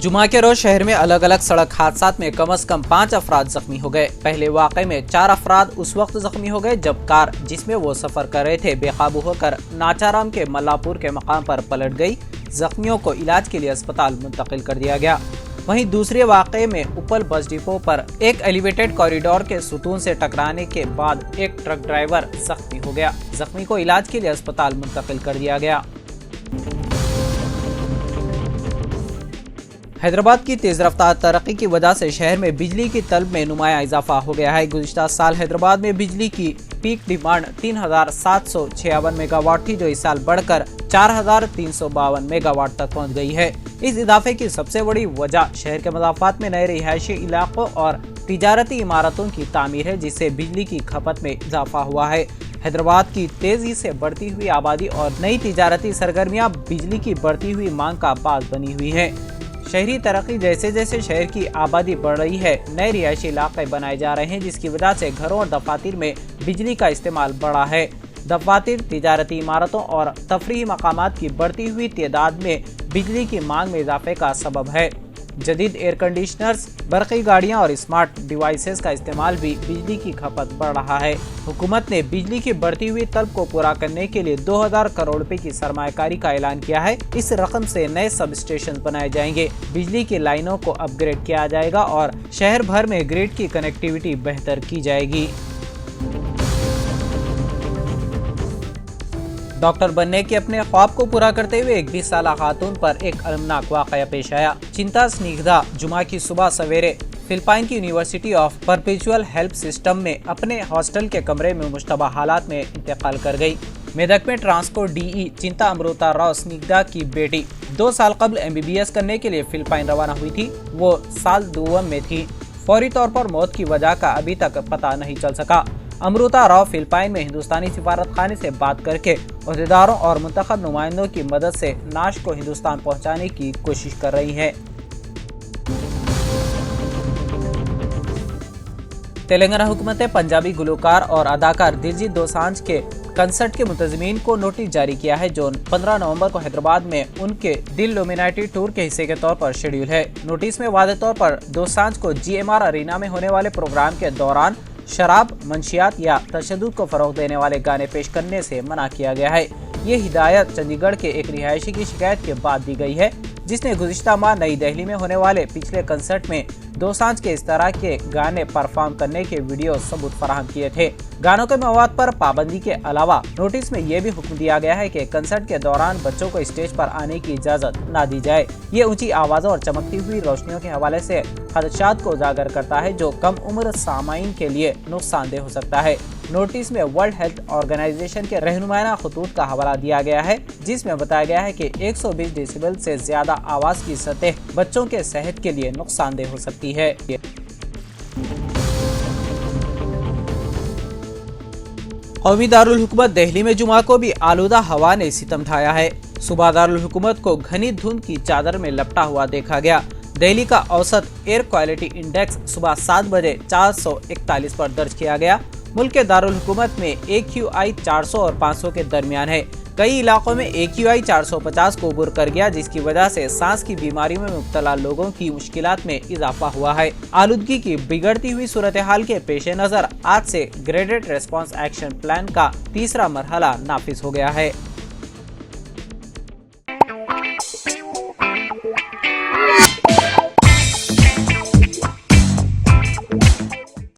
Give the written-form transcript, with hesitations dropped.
जुमा के रोज शहर में अलग अलग सड़क हादसात में कम से कम 5 अफराद जख्मी हो गए। पहले वाक़े में 4 अफराद उस वक्त जख्मी हो गए जब कार जिसमें वो सफर कर रहे थे बेकाबू होकर नाचाराम के मल्लापुर के मकाम पर पलट गई। जख्मियों को इलाज के लिए अस्पताल मुंतकिल कर दिया गया। वहीं दूसरे वाक़े में उपल बस डिपो पर एक एलिवेटेड कॉरिडोर के सुतून से टकराने के बाद एक ट्रक ड्राइवर जख्मी हो गया। जख्मी को इलाज के लिए अस्पताल मुंतकिल कर दिया गया। हैदराबाद की तेज रफ्तार तरक्की की वजह से शहर में बिजली की तलब में नुमाया इजाफा हो गया है। गुज़िश्ता साल हैदराबाद में बिजली की पीक डिमांड 3756 मेगावाट थी, जो इस साल बढ़कर 4352 मेगावाट तक पहुंच गई है। इस इजाफे की सबसे बड़ी वजह शहर के मज़ाफ़ात में नए रिहायशी इलाकों और तिजारती इमारतों की तामीर है, जिससे बिजली की खपत में इजाफा हुआ है। हैदराबाद की तेजी से बढ़ती हुई आबादी और नई तिजारती सरगर्मियां बिजली की बढ़ती हुई मांग का बाज़ बनी हुई है। शहरी तरक्की जैसे जैसे शहर की आबादी बढ़ रही है, नए रिहायशी इलाके बनाए जा रहे हैं, जिसकी वजह से घरों और दफातर में बिजली का इस्तेमाल बढ़ा है। दफातर, तिजारती इमारतों और तफरीही मकामात की बढ़ती हुई तादाद में बिजली की मांग में इजाफे का सबब है। जदीद एयर कंडीशनर्स, बरक़ी गाड़ियां और स्मार्ट डिवाइसेस का इस्तेमाल भी बिजली की खपत बढ़ रहा है। हुकूमत ने बिजली की बढ़ती हुई तलब को पूरा करने के लिए 2000 करोड़ रुपए की सरमायाकारी का ऐलान किया है। इस रकम से नए सब स्टेशन बनाए जाएंगे, बिजली की लाइनों को अपग्रेड किया जाएगा और शहर भर में ग्रिड की कनेक्टिविटी बेहतर की जाएगी। डॉक्टर बनने के अपने ख्वाब को पूरा करते हुए एक 20 साला खातून पर एक अलमनाक वाक़या पेश आया। चिंता स्निग्धा जुमा की सुबह सवेरे फिलिपाइन की university of perpetual health system में अपने हॉस्टल के कमरे में मुश्तबा हालात में इंतकाल कर गई। मेदक में ट्रांसको DE चिंता अमृता राव स्निग्धा की बेटी 2 साल कबल MBBS करने के लिए फिलिपाइन रवाना हुई थी। वो साल दूसरे में थी। फौरी तौर पर मौत की वजह का अभी तक पता नहीं चल सका। अमृता राव फिलिपाइन में हिंदुस्तानी सिफारत खाने से बात करके अहदेदारों और मुंतखब नुमाइंदों की मदद से नाश को हिंदुस्तान पहुंचाने की कोशिश कर रही है। तेलंगाना हुकूमत ने पंजाबी गुलकार और अदाकार दिलजीत दोसांझ के कंसर्ट के मुंतज़मीन को नोटिस जारी किया है, जो 15 नवंबर को हैदराबाद में उनके दिल लुमिनाटी टूर के हिस्से के तौर पर शेड्यूल है। नोटिस में वाज़ेह तौर पर दोसांझ को GMR अरीना में होने वाले प्रोग्राम के दौरान शराब, मंशियात या तशद्दुद को फरोग देने वाले गाने पेश करने से मना किया गया है। ये हिदायत चंडीगढ़ के एक रिहायशी की शिकायत के बाद दी गई है, जिसने गुज़िश्ता माह नई दिल्ली में होने वाले पिछले कंसर्ट में दोसांझ के इस तरह के गाने परफॉर्म करने के वीडियो सबूत फराहम किए थे। गानों के मवाद पर पाबंदी के अलावा नोटिस में ये भी हुक्म दिया गया है कि कंसर्ट के दौरान बच्चों को स्टेज पर आने की इजाज़त ना दी जाए। ये ऊंची आवाज़ों और चमकती हुई रोशनियों के हवाले से खदशात को उजागर करता है, जो कम उम्र सामाईन के लिए नुकसानदेह हो सकता है। नोटिस में वर्ल्ड हेल्थ ऑर्गेनाइजेशन के रहनुमाना खतूत का हवाला दिया गया है, जिसमें बताया गया है कि 120 डेसिबल से ज्यादा आवाज की सतह बच्चों के सेहत के लिए नुकसानदेह हो सकती है। कौमी दारुल हुकूमत दिल्ली में जुमा को भी आलूदा हवा ने सितम ढाया है। सुबह दारुल हुकूमत को घनी धुंध की चादर में लपटा हुआ देखा गया। दिल्ली का औसत एयर क्वालिटी इंडेक्स सुबह 7 बजे 441 पर दर्ज किया गया। मुल्क के दारुल हुकूमत में AQI 400 और 500 के दरमियान है। कई इलाकों में AQI 450 को उबर कर गया, जिसकी वजह से सांस की बीमारियों में मुब्तला लोगों की मुश्किलात में इजाफा हुआ है। आलूदगी की बिगड़ती हुई सूरत हाल के पेश नजर आज से ग्रेडेड रेस्पॉन्स एक्शन प्लान का तीसरा मरहला नाफिज हो गया है।